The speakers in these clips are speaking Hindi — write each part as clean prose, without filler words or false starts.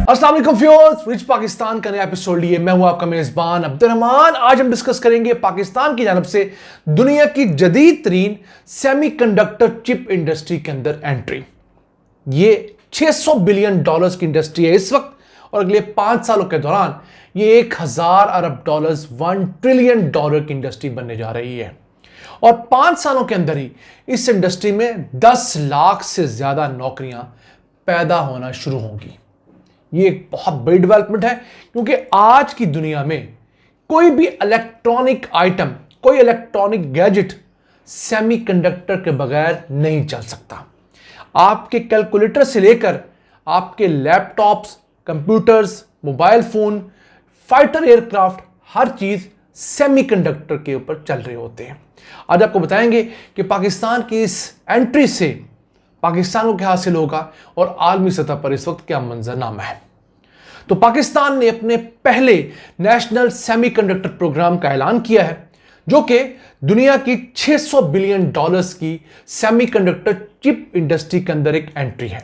अस्सलाम वालेकुम व्यूअर्स, रिच पाकिस्तान का नया एपिसोड लिए मैं हूं आपका मेजबान अब्दुर्रहमान। आज हम डिस्कस करेंगे पाकिस्तान की जानब से दुनिया की जदीद तरीन सेमीकंडक्टर चिप इंडस्ट्री के अंदर एंट्री। ये 600 बिलियन डॉलर्स की इंडस्ट्री है इस वक्त, और अगले 5 सालों के दौरान ये 1000 अरब डॉलर्स 1 ट्रिलियन डॉलर की इंडस्ट्री बनने जा रही है। और 5 सालों के अंदर ही इस इंडस्ट्री में 10 लाख से ज्यादा नौकरियां पैदा होना शुरू होंगी। ये एक बहुत बड़ी डेवलपमेंट है, क्योंकि आज की दुनिया में कोई भी इलेक्ट्रॉनिक आइटम, कोई इलेक्ट्रॉनिक गैजेट सेमीकंडक्टर के बगैर नहीं चल सकता। आपके कैलकुलेटर से लेकर आपके laptops, computers, mobile phone, fighter aircraft, हर चीज सेमीकंडक्टर के ऊपर चल रहे होते हैं। आज आपको बताएंगे कि पाकिस्तान की इस एंट्री से पाकिस्तान को क्या हासिल होगा और आलमी सतह पर इस वक्त क्या मंजरनामा है। तो पाकिस्तान ने अपने पहले नेशनल सेमीकंडक्टर प्रोग्राम का ऐलान किया है, जो कि दुनिया की 600 बिलियन डॉलर्स की सेमीकंडक्टर चिप इंडस्ट्री के अंदर एक एंट्री है।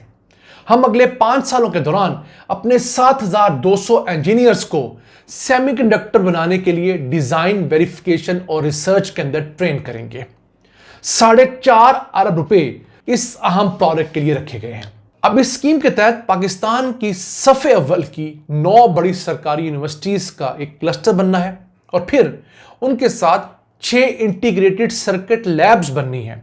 हम अगले 5 सालों के दौरान अपने 7200 इंजीनियर्स को सेमीकंडक्टर बनाने के लिए डिजाइन, वेरिफिकेशन और रिसर्च के अंदर ट्रेन करेंगे। 4.5 अरब रुपए इस अहम प्रोजेक्ट के लिए रखे गए हैं। अब इस स्कीम के तहत पाकिस्तान की सफ़े अव्वल की 9 बड़ी सरकारी यूनिवर्सिटीज का एक क्लस्टर बनना है, और फिर उनके साथ 6 इंटीग्रेटेड सर्किट लैब्स बननी है।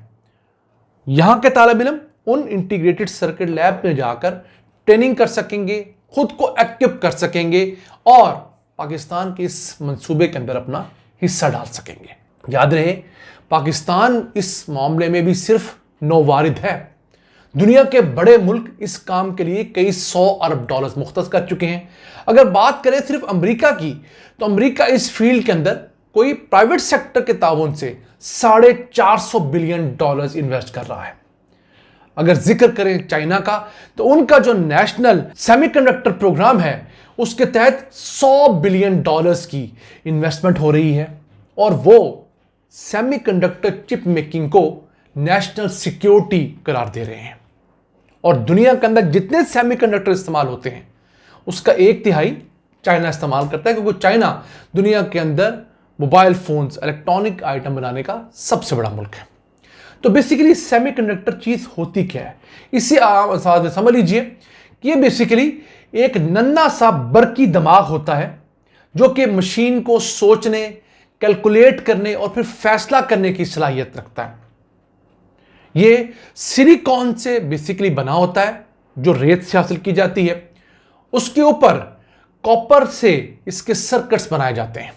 यहां के तालिब इल्म उन इंटीग्रेटेड सर्किट लैब में जाकर ट्रेनिंग कर सकेंगे, खुद को एक्टिव कर सकेंगे और पाकिस्तान के इस मंसूबे के अंदर अपना हिस्सा डाल सकेंगे। याद रहे, पाकिस्तान इस मामले में भी सिर्फ नौवारिद है। दुनिया के बड़े मुल्क इस काम के लिए कई 100 अरब डॉलर्स मुख्तस कर चुके हैं। अगर बात करें सिर्फ अमेरिका की, तो अमेरिका इस फील्ड के अंदर कोई प्राइवेट सेक्टर के ताउन से 450 बिलियन डॉलर्स इन्वेस्ट कर रहा है। अगर जिक्र करें चाइना का, तो उनका जो नेशनल सेमीकंडक्टर प्रोग्राम है उसके तहत 100 बिलियन डॉलर्स की इन्वेस्टमेंट हो रही है, और वो सेमीकंडक्टर चिप मेकिंग को नेशनल सिक्योरिटी करार दे रहे हैं। और दुनिया के अंदर जितने सेमीकंडक्टर इस्तेमाल होते हैं उसका 1/3 चाइना इस्तेमाल करता है, क्योंकि चाइना दुनिया के अंदर मोबाइल फोन्स, इलेक्ट्रॉनिक आइटम बनाने का सबसे बड़ा मुल्क है। तो बेसिकली सेमीकंडक्टर चीज होती क्या है, इसी आवाज में समझ लीजिए कि ये बेसिकली एक नन्हा सा बरकी दिमाग होता है, जो कि मशीन को सोचने, कैलकुलेट करने और फिर फैसला करने की सलाहियत रखता है। ये सिलिकॉन से बेसिकली बना होता है, जो रेत से हासिल की जाती है। उसके ऊपर कॉपर से इसके सर्किट्स बनाए जाते हैं,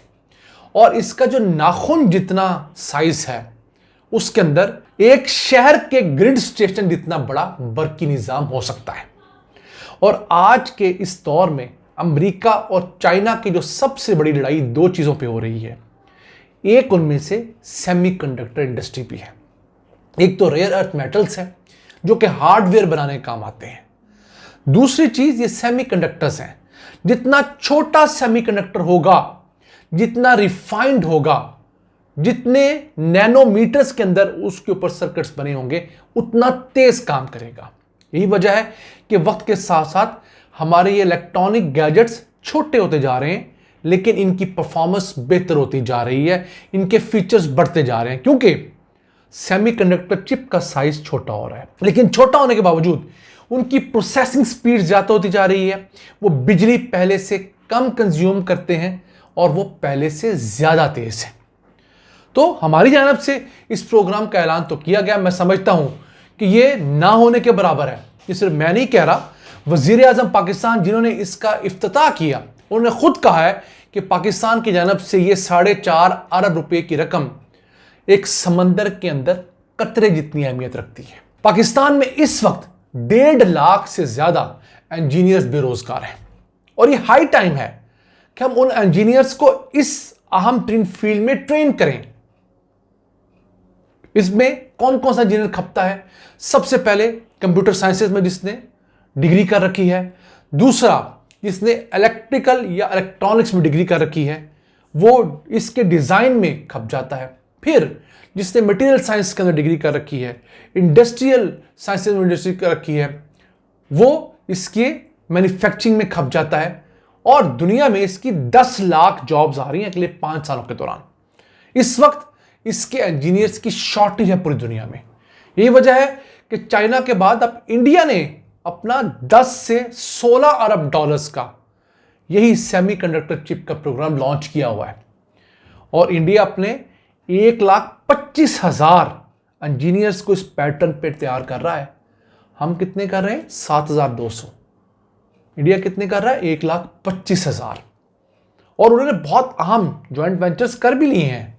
और इसका जो नाखून जितना साइज है उसके अंदर एक शहर के ग्रिड स्टेशन जितना बड़ा बरकी निजाम हो सकता है। और आज के इस दौर में अमेरिका और चाइना की जो सबसे बड़ी लड़ाई 2 चीजों पे हो रही है, एक उनमें से सेमीकंडक्टर इंडस्ट्री भी है। एक तो रेयर अर्थ मेटल्स है, जो कि हार्डवेयर बनाने काम आते हैं। दूसरी चीज ये सेमीकंडक्टर्स हैं। जितना छोटा सेमीकंडक्टर होगा, जितना रिफाइंड होगा, जितने नैनोमीटर्स के अंदर उसके ऊपर सर्किट्स बने होंगे, उतना तेज काम करेगा। यही वजह है कि वक्त के साथ साथ हमारे ये इलेक्ट्रॉनिक गैजेट्स छोटे होते जा रहे हैं, लेकिन इनकी परफॉर्मेंस बेहतर होती जा रही है, इनके फीचर्स बढ़ते जा रहे हैं, क्योंकि सेमीकंडक्टर चिप का साइज छोटा हो रहा है। लेकिन छोटा होने के बावजूद उनकी प्रोसेसिंग स्पीड ज्यादा होती जा रही है। वो बिजली पहले से कम कंज्यूम करते हैं और वो पहले से ज्यादा तेज है। तो हमारी जानब से इस प्रोग्राम का ऐलान तो किया गया। मैं समझता हूं कि ये ना होने के बराबर है। ये सिर्फ मैं नहीं कह रहा, वजीर आजम पाकिस्तान जिन्होंने इसका इफ्तिताह किया, उन्होंने खुद कहा है कि पाकिस्तान की जानब से ये 4.5 अरब रुपए की रकम एक समंदर के अंदर कतरे जितनी अहमियत रखती है। पाकिस्तान में इस वक्त 1.5 लाख से ज्यादा इंजीनियर्स बेरोजगार हैं, और ये हाई टाइम है कि हम उन इंजीनियर्स को इस अहम तरीन फील्ड में ट्रेन करें। इसमें कौन कौन सा इंजीनियर खपता है? सबसे पहले कंप्यूटर साइंसेज में जिसने डिग्री कर रखी है, दूसरा जिसने इलेक्ट्रिकल या इलेक्ट्रॉनिक्स में डिग्री कर रखी है, वो इसके डिजाइन में खप जाता है। फिर जिसने मटेरियल साइंस के अंदर डिग्री कर रखी है, इंडस्ट्रियल साइंसेज में डिग्री कर रखी है, वो इसके मैन्युफैक्चरिंग में खप जाता है और दुनिया में इसकी 10 लाख जॉब्स आ रही हैं अगले 5 सालों के दौरान। इस वक्त इसके इंजीनियर्स की शॉर्टेज है पूरी दुनिया में। यही वजह है कि चाइना के बाद अब इंडिया ने अपना 10 से 16 अरब डॉलर्स का यही सेमीकंडक्टर चिप का प्रोग्राम लॉन्च किया हुआ है और इंडिया अपने 1,25,000 इंजीनियर्स को इस पैटर्न पे तैयार कर रहा है। हम कितने कर रहे हैं? 7,200। इंडिया कितने कर रहा है? 1,25,000। और उन्होंने बहुत अहम ज्वाइंट वेंचर्स कर भी लिए हैं।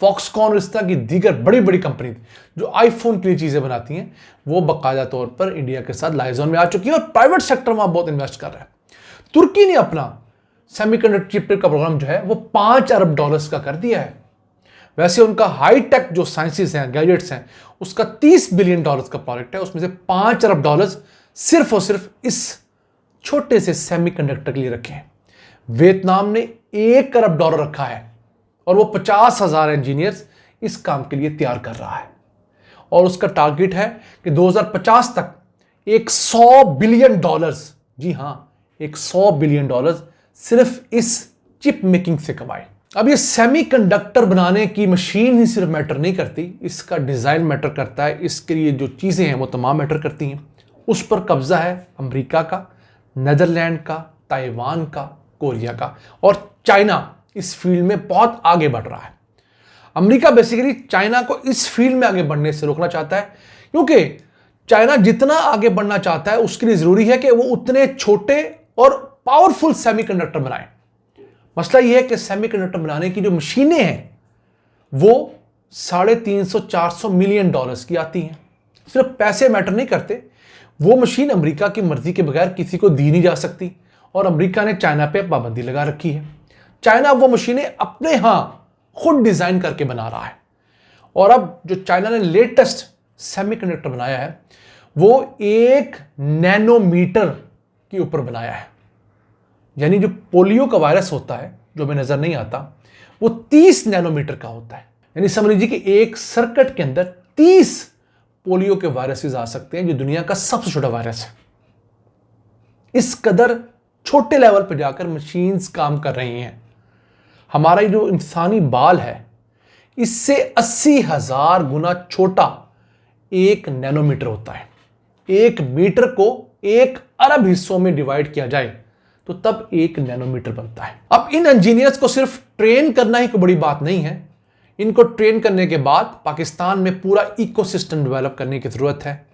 फॉक्सकॉन और इस तरह की दीगर बड़ी बड़ी कंपनी जो आईफोन के लिए चीजें बनाती हैं वो बाकायदा तौर पर इंडिया के साथ लाइजन में आ चुकी है और प्राइवेट सेक्टर वहां बहुत इन्वेस्ट कर रहा है। तुर्की ने अपना सेमीकंडक्टर चिप का प्रोग्राम जो है वो 5 अरब डॉलर्स का कर दिया है। वैसे उनका हाईटेक जो साइंसेस हैं, गैजेट्स हैं, उसका 30 बिलियन डॉलर्स का प्रोजेक्ट है। उसमें से 5 अरब डॉलर्स सिर्फ और सिर्फ इस छोटे से सेमीकंडक्टर के लिए रखे हैं। वियतनाम ने 1 अरब डॉलर रखा है और वो 50,000 इंजीनियर्स इस काम के लिए तैयार कर रहा है और उसका टारगेट है कि 2050 तक 100 बिलियन डॉलर्स, जी हां 100 बिलियन डॉलर्स सिर्फ इस चिप मेकिंग से कमाए। अब ये सेमीकंडक्टर बनाने की मशीन ही सिर्फ मैटर नहीं करती, इसका डिजाइन मैटर करता है। इसके लिए जो चीजें हैं वो तमाम मैटर करती हैं। उस पर कब्जा है अमेरिका का, नेदरलैंड का, ताइवान का, कोरिया का और चाइना इस फील्ड में बहुत आगे बढ़ रहा है। अमेरिका बेसिकली चाइना को इस फील्ड में आगे बढ़ने से रोकना चाहता है क्योंकि चाइना जितना आगे बढ़ना चाहता है उसके लिए जरूरी है कि वो उतने छोटे और पावरफुल सेमीकंडक्टर बनाए। मसला यह है कि सेमीकंडक्टर बनाने की जो मशीनें हैं वो 350-400 मिलियन डॉलर्स की आती हैं। सिर्फ पैसे मैटर नहीं करते, वो मशीन अमेरिका की मर्जी के बगैर किसी को दी नहीं जा सकती और अमेरिका ने चाइना पे पाबंदी लगा रखी है। चाइना वो मशीनें अपने यहां खुद डिजाइन करके बना रहा है और अब जो चाइना ने लेटेस्ट सेमीकंडक्टर बनाया है वो 1 नैनोमीटर के ऊपर बनाया है। यानी जो पोलियो का वायरस होता है जो हमें नजर नहीं आता वो 30 नैनोमीटर का होता है। यानी समझ लीजिए कि एक सर्किट के अंदर 30 पोलियो के वायरसेस आ सकते हैं जो दुनिया का सबसे छोटा वायरस है। इस कदर छोटे लेवल पर जाकर मशीन्स काम कर रही हैं। हमारा जो इंसानी बाल है इससे 80,000 गुना छोटा 1 नैनोमीटर होता है। 1 मीटर को 1 अरब हिस्सों में डिवाइड किया जाए तो तब 1 नैनोमीटर बनता है। अब इन इंजीनियर्स को सिर्फ ट्रेन करना ही कोई बड़ी बात नहीं है। इनको ट्रेन करने के बाद पाकिस्तान में पूरा इकोसिस्टम डेवलप करने की जरूरत है।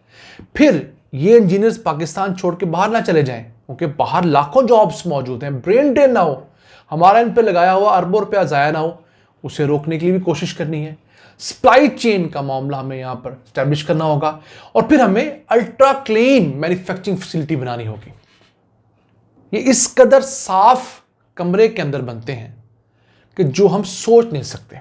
फिर ये इंजीनियर्स पाकिस्तान छोड़ के बाहर ना चले जाएं क्योंकि बाहर लाखों जॉब्स मौजूद हैं। ब्रेन ड्रेन ना हो, हमारा इन पे लगाया हुआ अरबों रुपया जाया ना हो, उसे रोकने के लिए भी कोशिश करनी है। सप्लाई चेन का मामला हमें यहां पर स्टैब्लिश करना होगा और फिर हमें अल्ट्रा क्लीन मैन्युफैक्चरिंग फैसिलिटी बनानी होगी। ये इस कदर साफ कमरे के अंदर बनते हैं कि जो हम सोच नहीं सकते।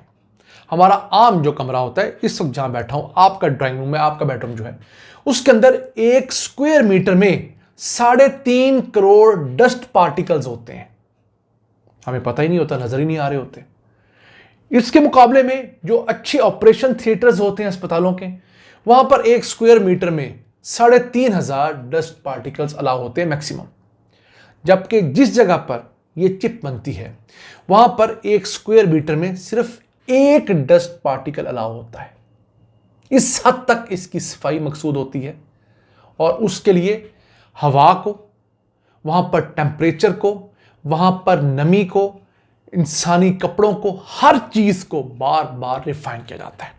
हमारा आम जो कमरा होता है, इस वक्त जहां बैठा हूं, आपका ड्राइंग रूम है, आपका बेडरूम जो है, उसके अंदर 1 स्क्वायर मीटर में 3.5 करोड़ डस्ट पार्टिकल्स होते हैं। हमें पता ही नहीं होता, नजर ही नहीं आ रहे होते। इसके मुकाबले में जो अच्छे ऑपरेशन थिएटर्स होते हैं अस्पतालों के, वहां पर 1 स्क्वायर मीटर में 3,500 डस्ट पार्टिकल्स अलाउ होते हैं मैक्सिमम। जबकि जिस जगह पर यह चिप बनती है वहां पर 1 स्क्वायर मीटर में सिर्फ 1 डस्ट पार्टिकल अलाउ होता है। इस हद तक इसकी सफाई मकसूद होती है और उसके लिए हवा को, वहां पर टेम्परेचर को, वहां पर नमी को, इंसानी कपड़ों को, हर चीज को बार बार रिफाइन किया जाता है।